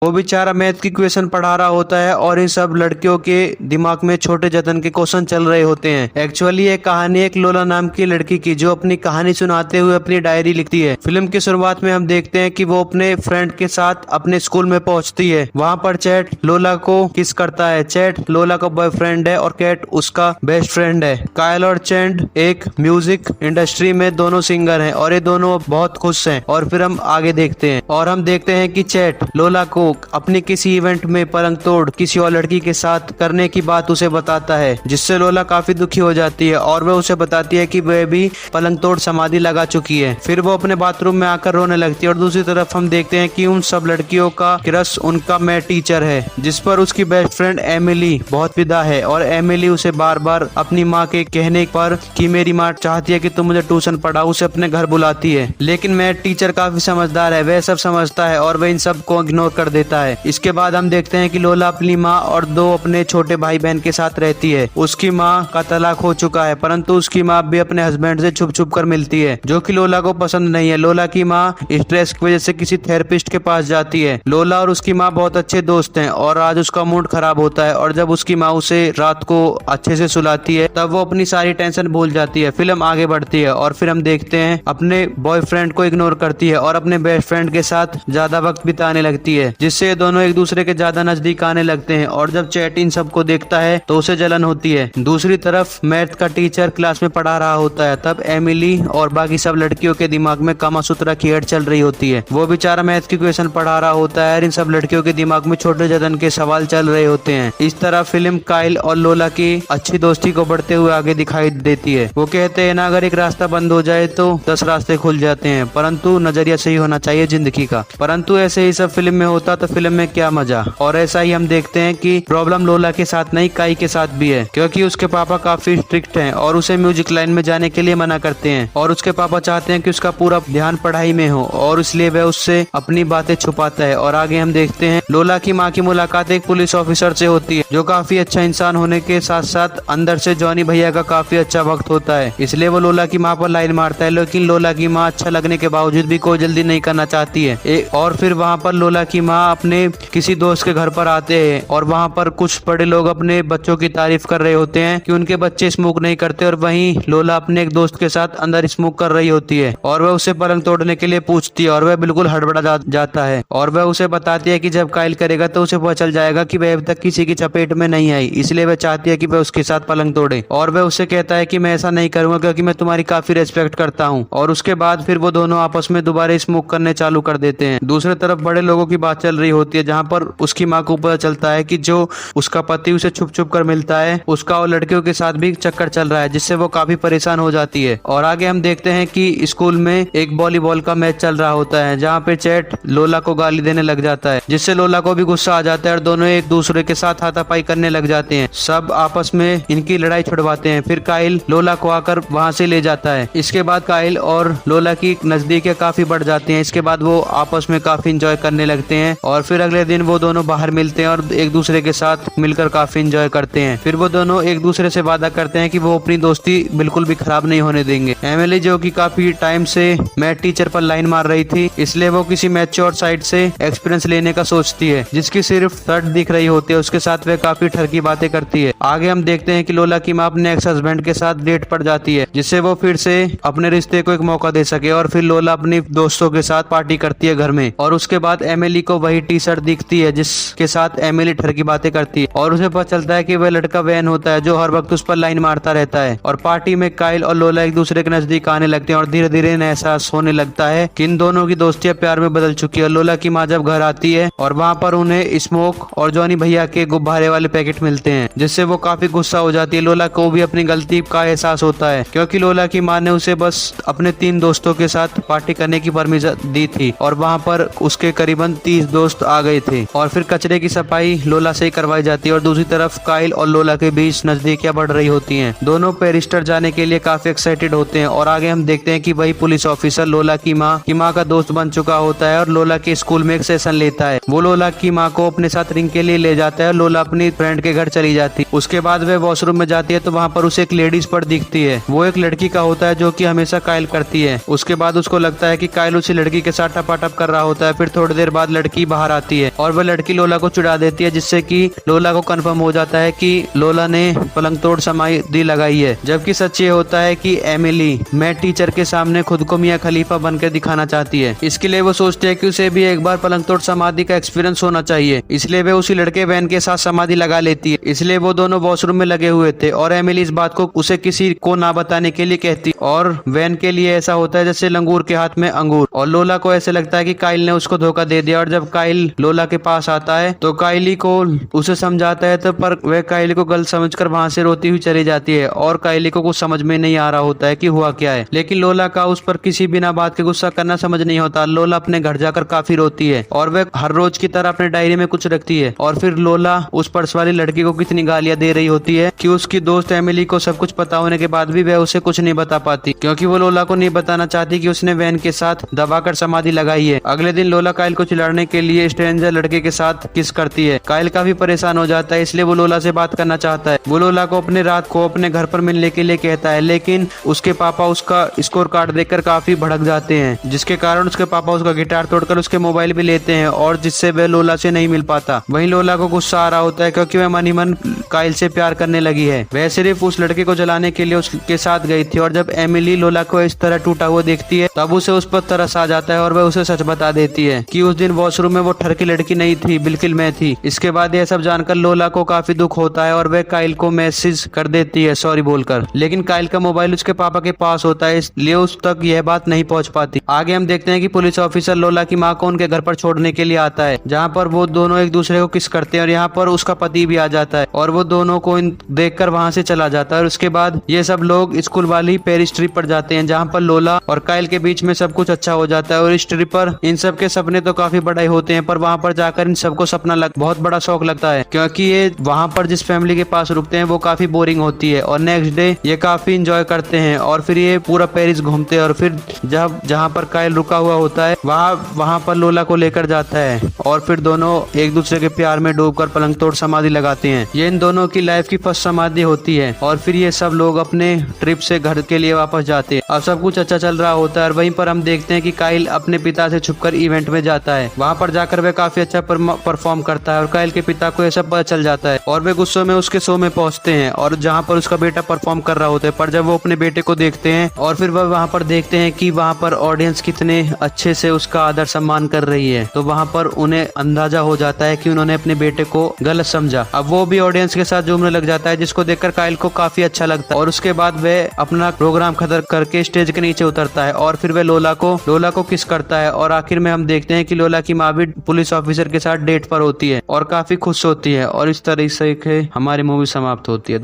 वो बेचारा मैथ की क्वेश्चन पढ़ा रहा होता है और इन सब लड़कियों के दिमाग में छोटे जतन के क्वेश्चन चल रहे होते हैं। एक्चुअली ये कहानी एक लोला नाम की लड़की की, जो अपनी कहानी सुनाते हुए अपनी डायरी लिखती है। फिल्म की शुरुआत में हम देखते हैं कि वो अपने फ्रेंड के साथ अपने स्कूल में पहुंचती है। वहां पर चैट लोला को किस करता है। चैट लोला का बॉयफ्रेंड है और कैट उसका बेस्ट फ्रेंड है। कायल और चैट एक म्यूजिक इंडस्ट्री में दोनों सिंगर हैं और ये दोनों बहुत खुश हैं। और फिर हम आगे देखते हैं और हम देखते हैं कि चैट लोला को अपनी किसी इवेंट में पलंग तोड़ किसी और लड़की के साथ करने की बात उसे बताता है, जिससे लोला काफी दुखी हो जाती है और वह उसे बताती है कि वह भी पलंग तोड़ समाधि लगा चुकी है। फिर वो अपने बाथरूम में आकर रोने लगती है और दूसरी तरफ हम देखते हैं कि उन सब लड़कियों का क्रश उनका मैथ टीचर है, जिस पर उसकी बेस्ट फ्रेंड एमिली बहुत फिदा है। और एमिली उसे बार बार अपनी माँ के कहने पर कि मेरी माँ चाहती है कि तुम मुझे ट्यूशन पढ़ाओ, उसे अपने घर बुलाती है। लेकिन मैथ टीचर काफी समझदार है, वह सब समझता है और वह इन सब को इग्नोर कर देता है। इसके बाद हम देखते हैं कि लोला अपनी माँ और दो अपने छोटे भाई बहन के साथ रहती है। उसकी माँ का तलाक हो चुका है, परंतु उसकी माँ भी अपने हस्बैंड से छुप छुप कर मिलती है, जो कि लोला को पसंद नहीं है। लोला की माँ स्ट्रेस की वजह से किसी थेरेपिस्ट के पास जाती है। लोला और उसकी माँ बहुत अच्छे दोस्त हैं और आज उसका मूड खराब होता है और जब उसकी माँ उसे रात को अच्छे से सुलाती है तब वो अपनी सारी टेंशन भूल जाती है। फिल्म आगे बढ़ती है और फिर हम देखते हैं अपने बॉयफ्रेंड को इग्नोर करती है और अपने बेस्ट फ्रेंड के साथ ज्यादा वक्त बिताने लगती है, जिससे दोनों एक दूसरे के ज्यादा नजदीक आने लगते हैं। और जब चैट इन सबको देखता है तो उसे जलन होती है। दूसरी तरफ मैथ का टीचर क्लास में पढ़ा रहा होता है, तब एमिली और बाकी सब लड़कियों के दिमाग में कामासूत्रा की एड चल रही होती है। वो बेचारा मैथ की क्वेश्चन पढ़ा रहा होता है और इन सब लड़कियों के दिमाग में छोटे जतन के सवाल चल रहे होते हैं। इस तरह फिल्म काइल और लोला की अच्छी दोस्ती को बढ़ते हुए आगे दिखाई देती है। वो कहते हैं ना, अगर एक रास्ता बंद हो जाए तो 10 रास्ते खुल जाते हैं, परंतु नजरिया सही होना चाहिए जिंदगी का। परंतु ऐसे ही सब फिल्म में होता तो फिल्म में क्या मजा। और ऐसा ही हम देखते हैं कि प्रॉब्लम लोला के साथ नहीं, काई के साथ भी है, क्योंकि उसके पापा काफी स्ट्रिक्ट हैं और उसे म्यूजिक लाइन में जाने के लिए मना करते हैं और उसके पापा चाहते हैं कि उसका पूरा ध्यान पढ़ाई में हो और इसलिए वह उससे अपनी बातें छुपाता है। और आगे हम देखते हैं लोला की माँ की मुलाकात एक पुलिस ऑफिसर से होती है, जो काफी अच्छा इंसान होने के साथ साथ अंदर से जॉनी भैया का काफी अच्छा वक्त होता है, इसलिए वो लोला की माँ पर लाइन मारता है। लेकिन लोला की माँ अच्छा लगने के बावजूद भी कोई जल्दी नहीं करना चाहती है। और फिर वहाँ पर लोला की माँ अपने किसी दोस्त के घर पर आते हैं और वहाँ पर कुछ बड़े लोग अपने बच्चों की तारीफ कर रहे होते हैं कि उनके बच्चे स्मोक नहीं करते, और वहीं लोला अपने एक दोस्त के साथ अंदर स्मोक कर रही होती है और वह उसे पलंग तोड़ने के लिए पूछती है और वह बिल्कुल हड़बड़ा जाता है और वह उसे बताती है कि जब कायल करेगा तो उसे पता चल जाएगा कि वह अभी तक किसी की चपेट में नहीं आई, इसलिए वह चाहती है कि वह उसके साथ पलंग तोड़े। और वह उससे कहता है कि मैं ऐसा नहीं करूंगा क्योंकि मैं तुम्हारी काफी रेस्पेक्ट करता हूँ। और उसके बाद फिर वो दोनों आपस में दोबारा स्मोक करने चालू कर देते हैं। दूसरी तरफ बड़े लोगों की बात चल रही होती है, जहाँ पर उसकी माँ को पता चलता है कि जो उसका पति उसे छुप छुप कर मिलता है, उसका और लड़कियों के साथ भी चक्कर चल रहा है, जिससे वो काफी परेशान हो जाती है। और आगे हम देखते हैं कि स्कूल में एक वॉलीबॉल का मैच चल रहा होता है, जहाँ पे चैट लोला को गाली देने लग जाता है, जिससे लोला को भी गुस्सा आ जाता है और दोनों एक दूसरे के साथ हाथापाई करने लग जाते हैं। सब आपस में इनकी लड़ाई छुड़वाते हैं। फिर काइल लोला को आकर वहाँ से ले जाता है। इसके बाद काइल और लोला की नजदीकें काफी बढ़ जाती हैं। इसके बाद वो आपस में काफी इंजॉय करने लगते हैं और फिर अगले दिन वो दोनों बाहर मिलते हैं और एक दूसरे के साथ मिलकर काफी इंजॉय करते हैं। फिर वो दोनों एक दूसरे से वादा करते हैं कि वो अपनी दोस्ती बिल्कुल भी खराब नहीं होने देंगे। एमिली, जो कि काफी टाइम से मैथ टीचर पर लाइन मार रही थी, इसलिए वो किसी मैच्योर साइड से एक्सपीरियंस लेने का सोचती है, जिसकी सिर्फ शर्ट दिख रही होती है। उसके साथ वह काफी ठरकी बातें करती है। आगे हम देखते हैं कि लोला की माँ अपने एक्स हस्बैंड के साथ डेट पर जाती है, जिससे वो फिर से अपने रिश्ते को एक मौका दे सके। और फिर लोला अपनी दोस्तों के साथ पार्टी करती है घर में। और उसके बाद एमिली को वही टी शर्ट दिखती है जिसके साथ एमिली ठरकी बातें करती है और उसे पता चलता है कि वह लड़का वैन होता है, जो हर वक्त उस पर लाइन मारता रहता है। और पार्टी में काइल और लोला एक दूसरे के नजदीक आने लगते हैं और धीरे धीरे इन्हें एहसास होने लगता है कि इन दोनों की दोस्तियां प्यार में बदल चुकी है। लोला की माँ जब घर आती है और वहाँ पर उन्हें स्मोक और जॉनी भैया के गुब्बारे वाले पैकेट मिलते हैं, जिससे वो काफी गुस्सा हो जाती है। लोला को भी अपनी गलती का एहसास होता है, क्योंकि लोला की माँ ने उसे बस अपने 3 दोस्तों के साथ पार्टी करने की परमिशन दी थी और वहाँ पर उसके करीबन 30 दोस्त आ गए थे। और फिर कचरे की सफाई लोला से ही करवाई जाती है और दूसरी तरफ काइल और लोला के बीच नजदीकियां बढ़ रही होती हैं। दोनों पेरिस्टर जाने के लिए काफी एक्साइटेड होते हैं। और आगे हम देखते हैं कि वही पुलिस ऑफिसर लोला की माँ का दोस्त बन चुका होता है और लोला के स्कूल में एक सेशन लेता है। वो लोला की माँ को अपने साथ रिंग के लिए ले जाता है और लोला अपनी फ्रेंड के घर चली जाती है। उसके बाद वह वॉशरूम में जाती है तो वहाँ पर उसे एक लेडीज पर दिखती है। वो एक लड़की का होता है, जो कि हमेशा काइल करती है। उसके बाद उसको लगता है कि काइल उसी लड़की के साथ टपाटप कर रहा होता है। फिर थोड़ी देर बाद लड़की बाहर आती है और वह लड़की लोला को चिढ़ा देती है, जिससे कि लोला को कंफर्म हो जाता है कि लोला ने पलंग तोड़ समाधि लगाई है। जबकि सच ये होता है कि एमिली मैथ टीचर के सामने खुद को मियां खलीफा बनकर दिखाना चाहती है। इसके लिए वो सोचती है कि उसे भी एक बार पलंग तोड़ समाधि का एक्सपीरियंस होना चाहिए, इसलिए वे उसी लड़के वैन के साथ समाधि लगा लेती है। इसलिए वो दोनों वॉशरूम में लगे हुए थे और एमिली इस बात को उसे किसी को ना बताने के लिए कहती और वैन के लिए ऐसा होता है जैसे लंगूर के हाथ में अंगूर। और लोला को ऐसे लगता है कि काइल ने उसको धोखा दे दिया और जब काइल लोला के पास आता है तो काइली को उसे समझाता है, तो पर वह काइली को गलत समझकर वहां से रोती हुई चली जाती है और काइली को कुछ समझ में नहीं आ रहा होता है कि हुआ क्या है। लेकिन लोला का उस पर किसी बिना बात के गुस्सा करना समझ नहीं होता। लोला अपने घर जाकर काफी रोती है और वह हर रोज की तरह अपने डायरी में कुछ रखती है। और फिर लोला उस पर्स वाली लड़की को कितनी गालियां दे रही होती है कि उसकी दोस्त एमिली को सब कुछ पता होने के बाद भी वह उसे कुछ नहीं बता पाती, क्योंकि वो लोला को नहीं बताना चाहती कि उसने वैन के साथ दबाकर समाधि लगाई है। अगले दिन लोला काइल को चिढ़ाने के लिए स्ट्रेंजर लड़के के साथ किस करती है। काइल काफी परेशान हो जाता है, इसलिए वो लोला से बात करना चाहता है। वो लोला को अपने रात को अपने घर पर मिलने के लिए कहता है, लेकिन उसके पापा उसका स्कोर कार्ड देखकर काफी भड़क जाते हैं, जिसके कारण उसके पापा उसका गिटार तोड़कर उसके मोबाइल भी लेते हैं और जिससे वह लोला से नहीं मिल पाता। वहीं लोला को गुस्सा आ रहा होता है क्योंकि वह मन ही मन काइल से प्यार करने लगी है। वह सिर्फ उस लड़के को जलाने के लिए उसके साथ गई थी और जब एमिली लोला को इस तरह टूटा हुआ देखती है तब उसे उस पर तरस आ जाता है और वह उसे सच बता देती है कि उस दिन वॉशरूम में वो ठर की लड़की नहीं थी, बिल्कुल मैं थी। इसके बाद यह सब जानकर लोला को काफी दुख होता है और वह काइल को मैसेज कर देती है सॉरी बोलकर, लेकिन काइल का मोबाइल उसके पापा के पास होता है, इसलिए उस तक यह बात नहीं पहुंच पाती। आगे हम देखते हैं कि पुलिस ऑफिसर लोला की माँ को उनके घर पर छोड़ने के लिए आता है, जहाँ पर वो दोनों एक दूसरे को किस करते हैं और यहाँ पर उसका पति भी आ जाता है और वो दोनों को देखकर वहाँ से चला जाता है। और उसके बाद ये सब लोग स्कूल वाली पेरिस ट्रिप पर जाते हैं, जहाँ पर लोला और काइल के बीच में सब कुछ अच्छा हो जाता है। और इस ट्रिप पर इन सब के सपने तो काफी बड़े होते हैं, पर वहाँ पर जाकर इन सबको सपना बहुत बड़ा शौक लगता है, क्योंकि ये वहाँ पर जिस फैमिली के पास रुकते हैं वो काफी बोरिंग होती है। और नेक्स्ट डे ये काफी इंजॉय करते हैं और फिर ये पूरा पेरिस घूमते हैं और फिर जब जहाँ पर काइल रुका हुआ होता है वहाँ पर लोला को लेकर जाता है और फिर दोनों एक दूसरे के प्यार में डूबकर पलंग तोड़ समाधि लगाते हैं। ये इन दोनों की लाइफ की फर्स्ट समाधि होती है और फिर ये सब लोग अपने ट्रिप से घर के लिए वापस जाते हैं। अब सब कुछ अच्छा चल रहा होता है और वहीं पर हम देखते हैं कि काइल अपने पिता से छुपकर इवेंट में जाता है। वहाँ पर जाकर वह काफी अच्छा परफॉर्म करता है और काइल के पिता को यह सब पता चल जाता है और वे गुस्से में उसके शो में पहुंचते हैं और जहाँ पर उसका बेटा परफॉर्म कर रहा होता है। पर जब वो अपने बेटे को देखते हैं और फिर वह वहाँ पर देखते हैं कि वहाँ पर ऑडियंस कितने अच्छे से उसका आदर सम्मान कर रही है, तो वहाँ पर उन्हें अंदाजा हो जाता है कि उन्होंने अपने बेटे को गलत समझा। अब वो भी ऑडियंस के साथ झूमने लग जाता है, जिसको देखकर काइल को काफी अच्छा लगता है और उसके बाद वह अपना प्रोग्राम खत्म करके स्टेज के नीचे उतरता है और फिर वह लोला को किस करता है। और आखिर में हम देखते हैं कि लोला की माँ भी पुलिस ऑफिसर के साथ डेट पर होती है और काफी खुश होती है और इस तरह से हमारी मूवी समाप्त होती है।